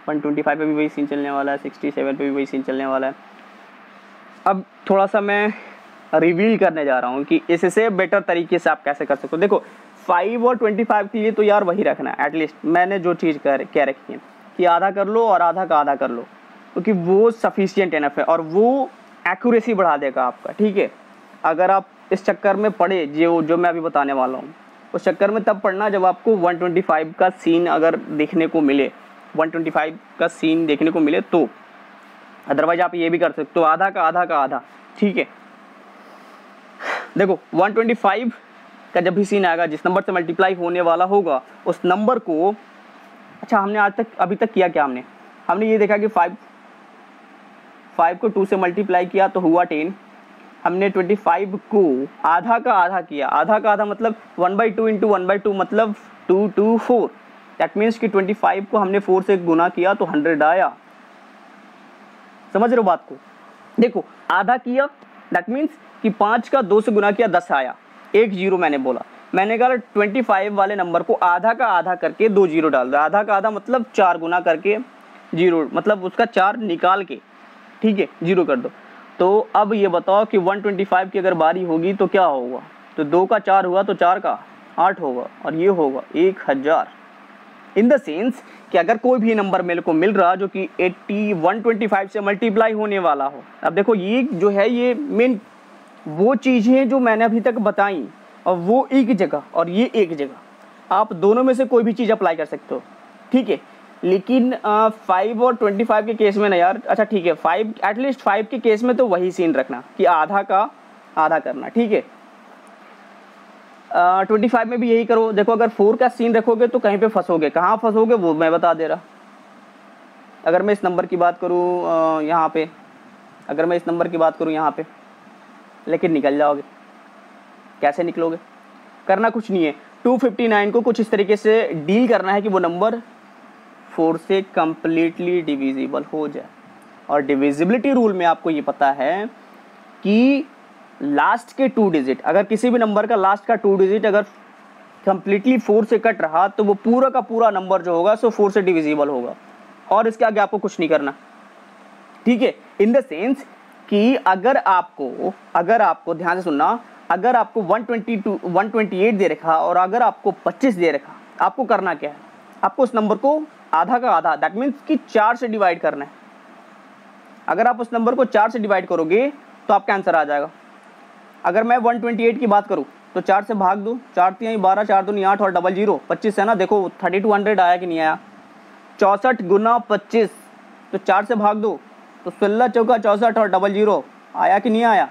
Speaker 1: 125 पे भी वही सीन चलने वाला है, 67 पे भी वही सीन चलने वाला है। अब थोड़ा सा मैं रिवील करने जा रहा हूँ कि इससे बेटर तरीके से आप कैसे कर सकते हो। देखो 5 और 25 के लिए तो यार वही रखना है, एटलीस्ट मैंने जो चीज़ कह रखी है कि आधा कर लो और आधा का आधा कर लो, क्योंकि वो सफिशिएंट एनफ है, और वो एक्यूरेसी बढ़ा देगा आपका, ठीक है। अगर आप इस चक्कर में पढ़े जो मैं अभी बताने वाला हूँ, उस चक्कर में तब पढ़ना जब आपको 125 का सीन अगर देखने को मिले, 125 का सीन देखने को मिले तो, अदरवाइज आप ये भी कर सकते हो आधा का आधा, ठीक है। देखो 125 का जब भी सीन आएगा, जिस नंबर से मल्टीप्लाई होने वाला होगा उस नंबर को, अच्छा हमने अभी तक किया क्या, हमने ये देखा कि 5 को 2 से मल्टीप्लाई किया तो हुआ 10। हमने 25 को आधा का आधा किया, आधा का आधा मतलब 1/2 इंटू 1/2 मतलब 2 2 4, दैट मीन्स कि 25 को हमने 4 से गुना किया तो 100 आया। समझ रहे हो बात को? देखो आधा किया दैट मीन्स कि 5 का 2 से गुना किया 10 आया, एक जीरो मैंने बोला। मैंने कहा 25 वाले नंबर को आधा का आधा करके 2 जीरो डाल दो। आधा का आधा मतलब 4 गुना करके जीरो, मतलब उसका 4 निकाल के, ठीक है, जीरो कर दो। तो अब ये बताओ कि 125 की अगर बारी होगी तो क्या होगा? तो 2 का 4 हुआ तो 4 का 8 होगा और ये होगा 1000। इन द सेंस कि अगर कोई भी नंबर मेरे को मिल रहा जो कि 125 से मल्टीप्लाई होने वाला हो। अब देखो ये जो है ये मेन वो चीज़ें जो मैंने अभी तक बताई, और वो एक जगह और ये एक जगह, आप दोनों में से कोई भी चीज़ अप्लाई कर सकते हो, ठीक है। लेकिन 5 और 25 के केस में ना यार, अच्छा ठीक है 5 एटलीस्ट 5 के केस में तो वही सीन रखना कि आधा का आधा करना, ठीक है। 25 में भी यही करो। देखो अगर 4 का सीन रखोगे तो कहीं पे फंसोगे, कहाँ फंसोगे वो मैं बता दे रहा। अगर मैं इस नंबर की बात करूँ यहाँ पे, अगर मैं इस नंबर की बात करूँ यहाँ पे, लेकिन निकल जाओगे। कैसे निकलोगे? करना कुछ नहीं है, 259 को कुछ इस तरीके से डील करना है कि वो नंबर 4 से कम्प्लीटली डिविजिबल हो जाए। और डिविजिबिलिटी रूल में आपको ये पता है कि लास्ट के 2 डिजिट, अगर किसी भी नंबर का लास्ट का 2 डिजिट अगर कम्प्लीटली 4 से कट रहा तो वो पूरा का पूरा नंबर जो होगा सो 4 से डिविजिबल होगा, और इसके आगे आपको कुछ नहीं करना, ठीक है। इन द सेंस कि अगर आपको ध्यान से सुनना, अगर आपको 128 दे रखा और अगर आपको 25 दे रखा, आपको करना क्या है? आपको उस नंबर को आधा का आधा दैट मीन्स कि 4 से डिवाइड करना है। अगर आप उस नंबर को 4 से डिवाइड करोगे तो आपका आंसर आ जाएगा। अगर मैं 128 की बात करूं तो 4 से भाग दो, 4 3 12, 4 2 8 और डबल 0 25 है ना। देखो 3200 आया कि नहीं आया? 64 गुना 25, तो 4 से भाग दो तो 16 चौका 64 और डबल 0 आया कि नहीं आया?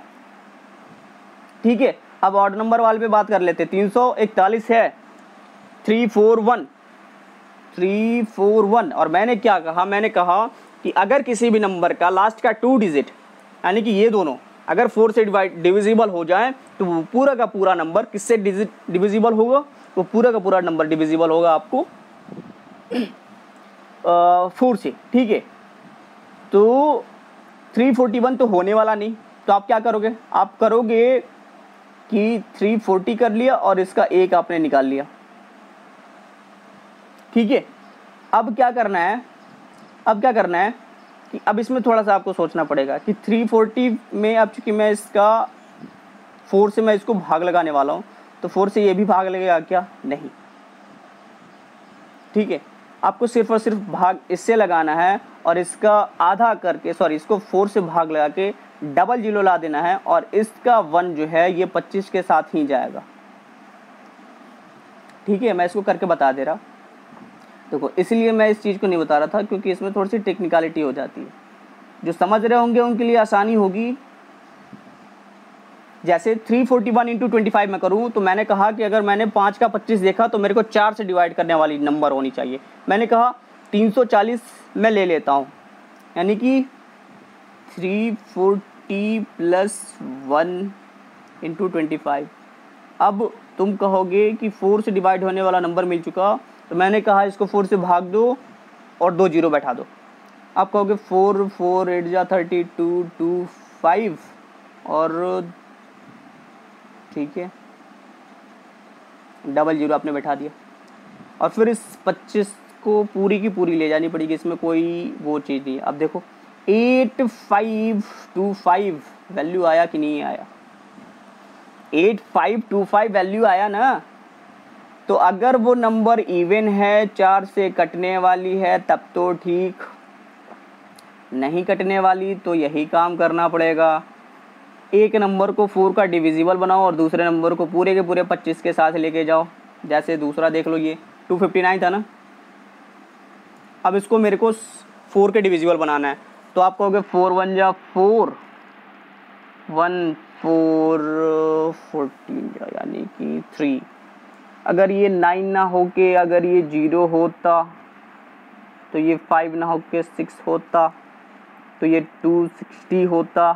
Speaker 1: ठीक है। अब ऑड नंबर वाले पे बात कर लेते। 341 है, 341 और मैंने क्या कहा? मैंने कहा कि अगर किसी भी नंबर का लास्ट का 2 डिजिट यानी कि ये दोनों अगर 4 से डिविजिबल हो जाए तो वो पूरा का पूरा नंबर किससे डिविजिबल होगा? वो पूरा का पूरा नंबर डिविजिबल होगा आपको 4 से, ठीक है। तो 341 तो होने वाला नहीं, तो आप क्या करोगे? आप करोगे कि 340 कर लिया और इसका एक आपने निकाल लिया, ठीक है। अब क्या करना है? कि अब इसमें थोड़ा सा आपको सोचना पड़ेगा कि 340 में अब चूंकि मैं इसका 4 से मैं इसको भाग लगाने वाला हूँ तो 4 से ये भी भाग लगेगा क्या? नहीं, ठीक है। आपको सिर्फ और सिर्फ भाग इससे लगाना है और इसका आधा करके इसको 4 से भाग लगा के डबल 0 ला देना है और इसका 1 जो है ये 25 के साथ ही जाएगा, ठीक है। मैं इसको करके बता दे रहा। देखो इसलिए मैं इस चीज़ को नहीं बता रहा था क्योंकि इसमें थोड़ी सी टेक्निकलिटी हो जाती है। जो समझ रहे होंगे उनके लिए आसानी होगी। जैसे 341 इंटू 25 में करूँ तो मैंने कहा कि अगर मैंने 5 का 25 देखा तो मेरे को 4 से डिवाइड करने वाली नंबर होनी चाहिए। मैंने कहा 340 में ले लेता हूँ, यानी कि 340 प्लस 1 इंटू 25। अब तुम कहोगे कि 4 से डिवाइड होने वाला नंबर मिल चुका, तो मैंने कहा इसको 4 से भाग दो और 2 जीरो बैठा दो। आप कहोगे 4 4 8 जा 32 2 5 और ठीक है डबल 0 आपने बैठा दिया और फिर इस 25 को पूरी की पूरी ले जानी पड़ेगी, इसमें कोई वो चीज़ नहीं है। अब देखो 8525 वैल्यू आया कि नहीं आया? 8525 वैल्यू आया ना। तो अगर वो नंबर इवन है, 4 से कटने वाली है, तब तो ठीक, नहीं कटने वाली तो यही काम करना पड़ेगा। एक नंबर को 4 का डिविजिबल बनाओ और दूसरे नंबर को पूरे के पूरे 25 के साथ लेके जाओ। जैसे दूसरा देख लो, ये 259 था ना। अब इसको मेरे को 4 के डिविजिबल बनाना है, तो आप कहोगे 4 1 जा 4 1 4 14 यानी कि 3। अगर ये 9 ना होके अगर ये 0 होता तो ये 5 ना होके 6 होता तो ये 260 होता।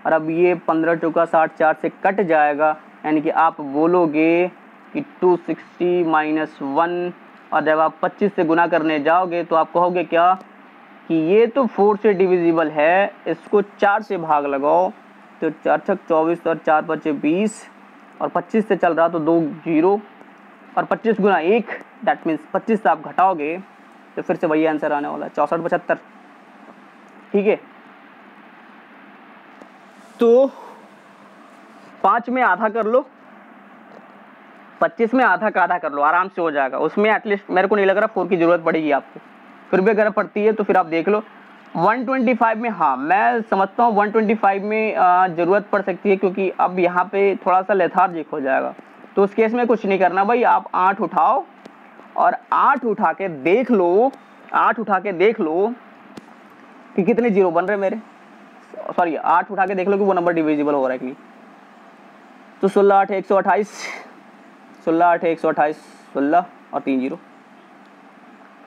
Speaker 1: और अब ये 15 चौका 60 4 से कट जाएगा, यानी कि आप बोलोगे कि 260 माइनस 1 और जब आप 25 से गुना करने जाओगे तो आप कहोगे क्या कि ये तो 4 से डिविजिबल है, इसको 4 से भाग लगाओ, तो 4 छक 24 और 4 पचे 20 और 25 से चल रहा तो 2 0 और 25 गुना 1 दैट मीन्स 25 से आप घटाओगे तो फिर से वही आंसर आने वाला है 64 75। ठीक है, तो 5 में आधा कर लो, 25 में आधा का आधा कर लो, आराम से हो जाएगा। उसमें एटलीस्ट मेरे को नहीं लग रहा 4 की जरूरत पड़ेगी आपको, फिर भी अगर पड़ती है तो फिर आप देख लो। 125 में हाँ मैं समझता हूँ 125 में ज़रूरत पड़ सकती है, क्योंकि अब यहाँ पे थोड़ा सा लेथार्जिक हो जाएगा। तो उस केस में कुछ नहीं करना भाई, आप 8 उठाओ और 8 उठा के देख लो, 8 उठा के देख लो कि कितने जीरो बन रहे मेरे, सॉरी 8 उठा के देख लो कि वो नंबर डिविजिबल हो रहा है कि नहीं। तो 16 8 128, 16 8 128, 16 और 3 जीरो,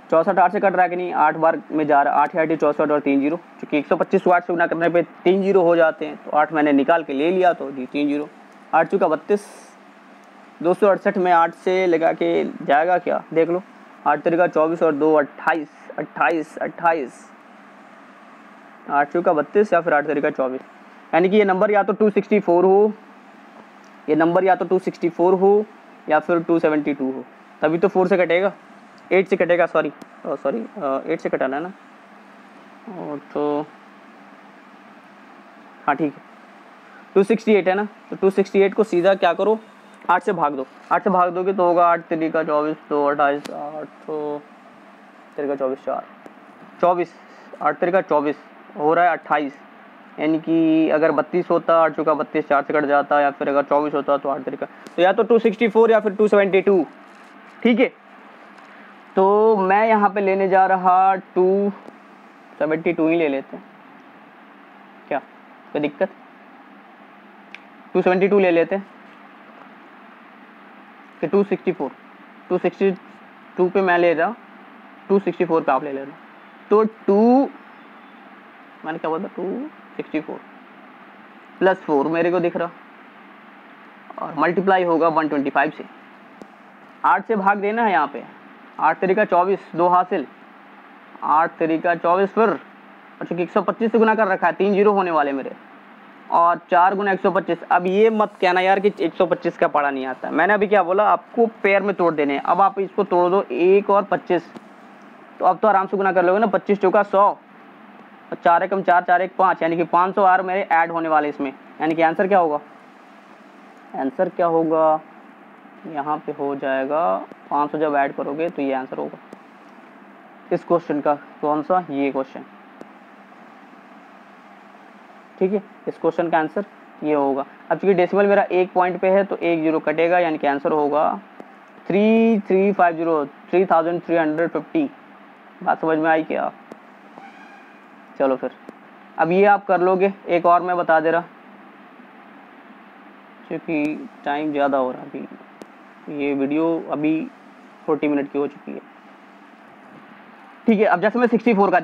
Speaker 1: 64 8 से कट रहा है कि नहीं, 8 बार में जा रहा है, 8 8 64 और 3 जीरो, चूँकि 125 को 8 से गुना करने पे 3 जीरो हो जाते हैं, तो 8 मैंने निकाल के ले लिया, तो जी 3 जीरो, 8 चुका 32, 268 में 8 से लगा के जाएगा क्या, देख लो, 8 तरीका 24 और 2 28, 28 28, 8 चुका 32 या फिर 8 तरीका 24, यानी कि ये नंबर या तो 264 हो, ये नंबर या तो 264 हो या फिर 272 हो, तभी तो 4 से कटेगा, 8 से कटेगा, सॉरी 8 से कटाना है ना, और तो हाँ ठीक है 268 है ना, तो 268 को सीधा क्या करो 8 से भाग दो, 8 से भाग दोगे तो होगा 8 तरीका 24 2 28, 8 तो तरीका 24 4 24, 8 तरीका 24 हो रहा है 28, यानी कि अगर 32 होता 8 चुका 32 4 से कट जाता, या फिर अगर 24 होता तो 8 तरीका, तो या तो 264 या फिर 272। ठीक है, तो मैं यहाँ पे लेने जा रहा 272 ही ले लेते हैं, क्या कोई दिक्कत, 272 ले लेते हैं कि 262 पे मैं ले रहा, 264 पे आप ले लेना, तो मैंने क्या बोला 264 प्लस 4 मेरे को दिख रहा, और मल्टीप्लाई होगा 125 से, 8 से भाग देना है यहाँ पे, 8 तरीका 24 2 हासिल, 8 तरीका 24 फिर, और चूँकि 125 से गुना कर रखा है 3 जीरो होने वाले मेरे, और 4 गुना 125। अब ये मत कहना यार कि 125 का पढ़ा नहीं आता है, मैंने अभी क्या बोला आपको पेयर में तोड़ देने हैं, अब आप इसको तोड़ दो 1 और 25, तो अब तो आराम से गुना कर लोगे ना, 25 चौका 100 और 4 एकम 4 4 1 5, यानी कि 500 आर मेरे ऐड होने वाले इसमें, यानी कि आंसर क्या होगा, आंसर क्या होगा यहाँ पे हो जाएगा 500 जब ऐड करोगे तो ये आंसर होगा इस क्वेश्चन का, कौन सा, ये क्वेश्चन। ठीक है, इस क्वेश्चन का आंसर ये होगा। अब चूंकि डेसिमल मेरा 1 पॉइंट पे है तो 1 जीरो कटेगा, यानी कि आंसर होगा 3350, 3350। बात समझ में आई क्या? चलो फिर अब ये आप कर लोगे, एक और मैं बता दे रहा क्योंकि टाइम ज़्यादा हो रहा है, अभी ये वीडियो अभी 40 मिनट की हो चुकी है। ठीक है, अब जैसे मैं 64 का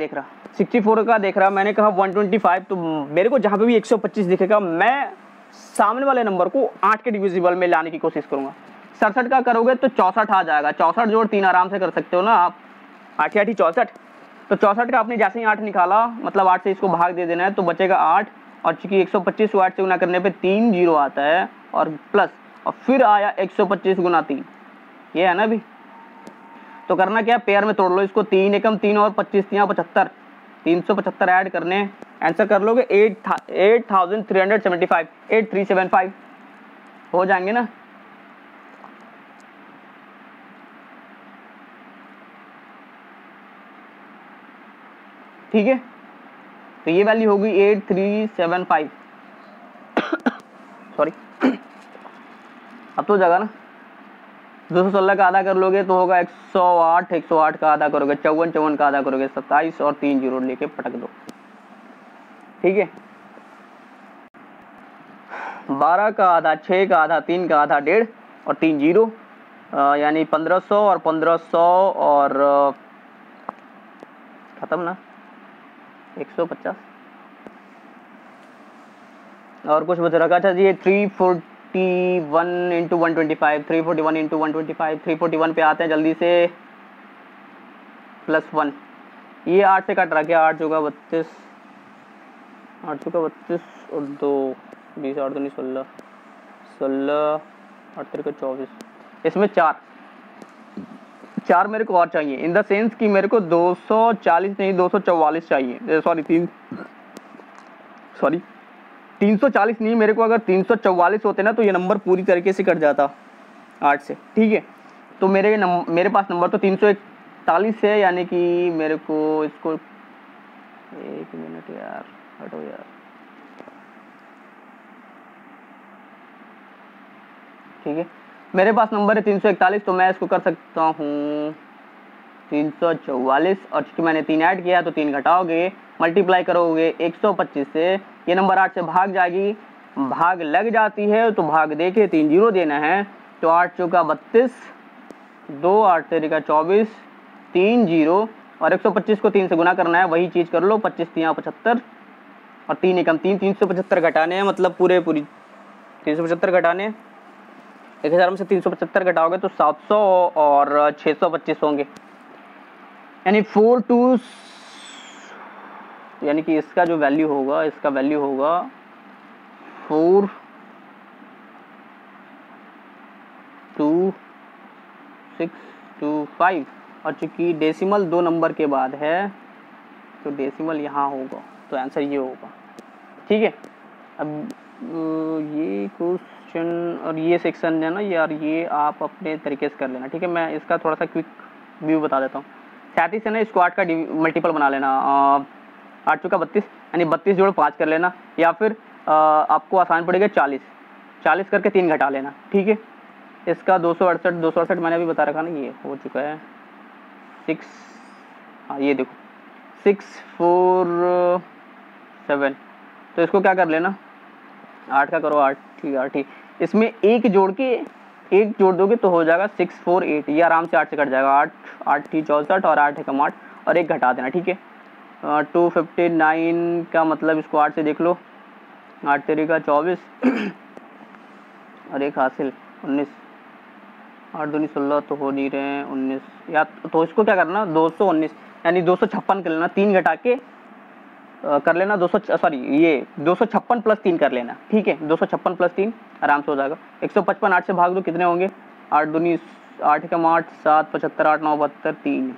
Speaker 1: देख रहा, मैंने कहा 125, तो मेरे को जहाँ पे भी 125 दिखेगा मैं सामने वाले नंबर को 8 के डिविजिबल में लाने की कोशिश करूँगा। 67 का करोगे तो 64 आ जाएगा, 64 जोड़ 3 आराम से कर सकते हो ना आप, 8 8 64, तो 64 का आपने जैसे ही 8 निकाला, मतलब 8 से इसको भाग दे देना है तो बचेगा 8, और चूंकि 125 को 8 से गुना करने पे 3 जीरो आता है, और प्लस, और फिर आया 125 गुना 3, ये है ना अभी। तो करना क्या, पेयर में तोड़ लो इसको, 3 एकम 3 और 25 75, 375 ऐड करने, आंसर कर लोगे 8375, 8375 हो जाएंगे ना। ठीक है, तो ये वैल्यू होगी 8375 सॉरी अब तो जगह ना 216 का आधा कर लोगे तो होगा 108, 108 का आधा करोगे 54, 54 का आधा करोगे 27, और 3 जीरो लेके पटक दो। ठीक है, 12 का आधा, 6 का आधा, 3 का आधा 1.5 और 3 जीरो, यानी 1500 और 1500 और खत्म ना 150 और कुछ बच रखा। अच्छा जी, ये 341 इंटू 125, 341 इंटू 125, 341 पे आते हैं जल्दी से, प्लस 1, ये 8 से कट रहा, क्या 8 होगा 32, 8 होगा 32 और 2 20 8 2 16 16 8 3 24, इसमें 4 मेरे को और चाहिए, इन द सेंस कि मेरे को 240 नहीं 244 चाहिए, सॉरी 340 नहीं, मेरे को अगर 344 होते ना तो ये नंबर पूरी तरीके से कट जाता 8 से, ठीक है। तो मेरे पास नंबर तो 341 है, यानी कि मेरे को इसको 1 मिनट यार, हटो यार, ठीक है, मेरे पास नंबर है 341, तो मैं इसको कर सकता हूँ 344, और चूंकि मैंने 3 ऐड किया तो 3 घटाओगे, मल्टीप्लाई करोगे 125 से, ये नंबर 8 से भाग जाएगी, भाग लग जाती है तो भाग दे के 3 जीरो देना है, तो 8 चौका 32, 2 8 तेरी का 24, 3 जीरो, और 125 को 3 से गुना करना है, वही चीज़ कर लो, 25 3 75 और 3 एकम 3, 375 घटाने हैं, मतलब पूरी 375 घटाने, 1000 में से 375 घटाओगे तो 700 और 625 होंगे, यानी 4 2, यानी कि इसका जो वैल्यू होगा, इसका वैल्यू होगा 4 2 6 2 5, और चूंकि डेसिमल 2 नंबर के बाद है तो डेसिमल यहाँ होगा, तो आंसर ये होगा, ठीक है। अब ये क्वेश्चन और ये सेक्शन है ना यार, ये आप अपने तरीके से कर लेना, ठीक है। मैं इसका थोड़ा सा क्विक व्यू बता देता हूँ। 37 है ना, इसको 8 का मल्टीपल बना लेना, 8 चौका 32, यानी 32 जोड़ 5 कर लेना, या फिर आपको आसान पड़ेगा 40 करके 3 घटा लेना, ठीक है। इसका 268 मैंने अभी बता रखा ना, ये हो चुका है 6, हाँ ये देखो 6 4 7, तो इसको क्या कर लेना, 8 का करो 8, ठीक है 8, इसमें एक जोड़ दोगे तो हो जाएगा 6 4 8, ये आराम से 8 से कट जाएगा, 8 8 64 और 8 एकम 8 और 1 घटा देना, ठीक है। 259 का मतलब इसको 8 से देख लो, 8 तेरी का 24 और 1 हासिल 19, 8 2 16 तो हो नहीं रहे हैं 19, या तो इसको क्या करना 219, यानी 256 कर लेना, 3 घटा के कर लेना 256 प्लस 3 कर लेना, ठीक है। 256 प्लस 3 आराम से हो जाएगा, 155 8 से भाग दो कितने होंगे, 8 2 8 एकम 8 7 75 8 9 72 3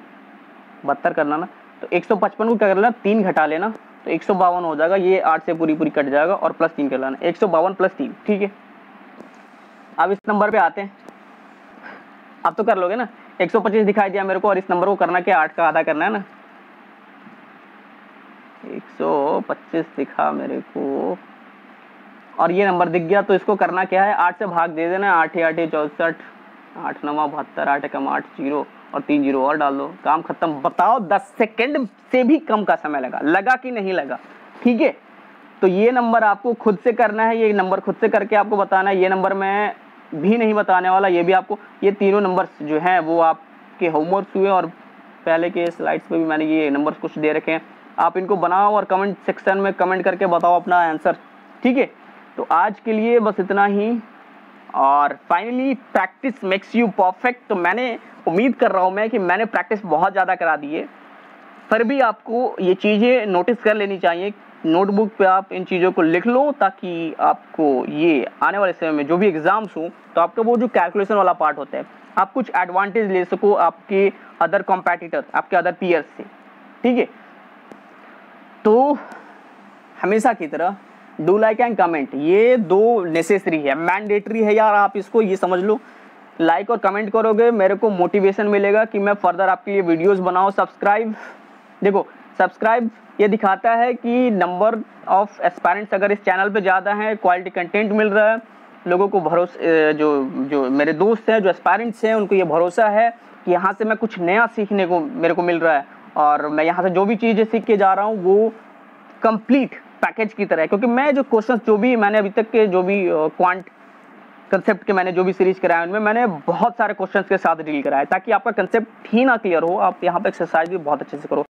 Speaker 1: 72 करना ना, तो 155 को क्या कर लेना 3 घटा लेना, तो 152 हो जाएगा, ये 8 से पूरी कट जाएगा और प्लस 3 कर लेना, 152 प्लस 3, ठीक है। अब इस नंबर पे आते हैं, अब तो कर लोगे ना, 125 दिखाई दिया मेरे को, और इस नंबर को करना क्या 8 का आधा करना है ना, 125 दिखा मेरे को और ये नंबर दिख गया, तो इसको करना क्या है 8 से भाग दे देना, 8 8 64 8 9 72 8 एकम 8 0 और 3 जीरो और डाल दो, काम खत्म। बताओ 10 सेकंड से भी कम का समय लगा कि नहीं लगा, ठीक है। तो ये नंबर आपको खुद से करना है, ये नंबर खुद से करके आपको बताना है, ये नंबर मैं भी नहीं बताने वाला, ये भी आपको, ये तीनों नंबर्स जो हैं वो आपके होमवर्क हुए और पहले के स्लाइड्स पे भी मैंने ये नंबर्स कुछ दे रखे हैं, आप इनको बनाओ और कमेंट सेक्शन में कमेंट करके बताओ अपना आंसर, ठीक है। तो आज के लिए बस इतना ही, और finally practice makes you perfect, तो मैंने उम्मीद कर रहा हूँ मैं कि मैंने प्रैक्टिस बहुत ज़्यादा करा दी है, फिर भी आपको ये चीज़ें नोटिस कर लेनी चाहिए, नोटबुक पे आप इन चीज़ों को लिख लो, ताकि आपको ये आने वाले समय में जो भी एग्जाम्स हो तो आपका वो जो कैलकुलेशन वाला पार्ट होता है आप कुछ एडवांटेज ले सको आपके अदर कॉम्पिटिटर, आपके अदर पीयर्स से, ठीक है। तो हमेशा की तरह डू लाइक एंड कमेंट, ये 2 नेसेसरी है, मैंडेटरी है यार, आप इसको ये समझ लो, लाइक और कमेंट करोगे मेरे को मोटिवेशन मिलेगा कि मैं फर्दर आपके लिए वीडियोस बनाऊं। सब्सक्राइब, देखो सब्सक्राइब ये दिखाता है कि नंबर ऑफ एस्पायरेंट्स अगर इस चैनल पे ज़्यादा हैं, क्वालिटी कंटेंट मिल रहा है, लोगों को भरोसा, जो मेरे दोस्त हैं जो एस्पायरेंट्स हैं उनको ये भरोसा है कि यहाँ से मैं कुछ नया सीखने को मेरे को मिल रहा है, और मैं यहाँ से जो भी चीज़ें सीख के जा रहा हूँ वो कंप्लीट पैकेज की तरह है, क्योंकि मैं जो क्वेश्चंस जो भी मैंने अभी तक के जो भी क्वांट कंसेप्ट के मैंने जो भी सीरीज कराया उनमें मैंने बहुत सारे क्वेश्चंस के साथ डील कराया, ताकि आपका कंसेप्ट ही ना क्लियर हो, आप यहाँ पे एक्सरसाइज भी बहुत अच्छे से करो।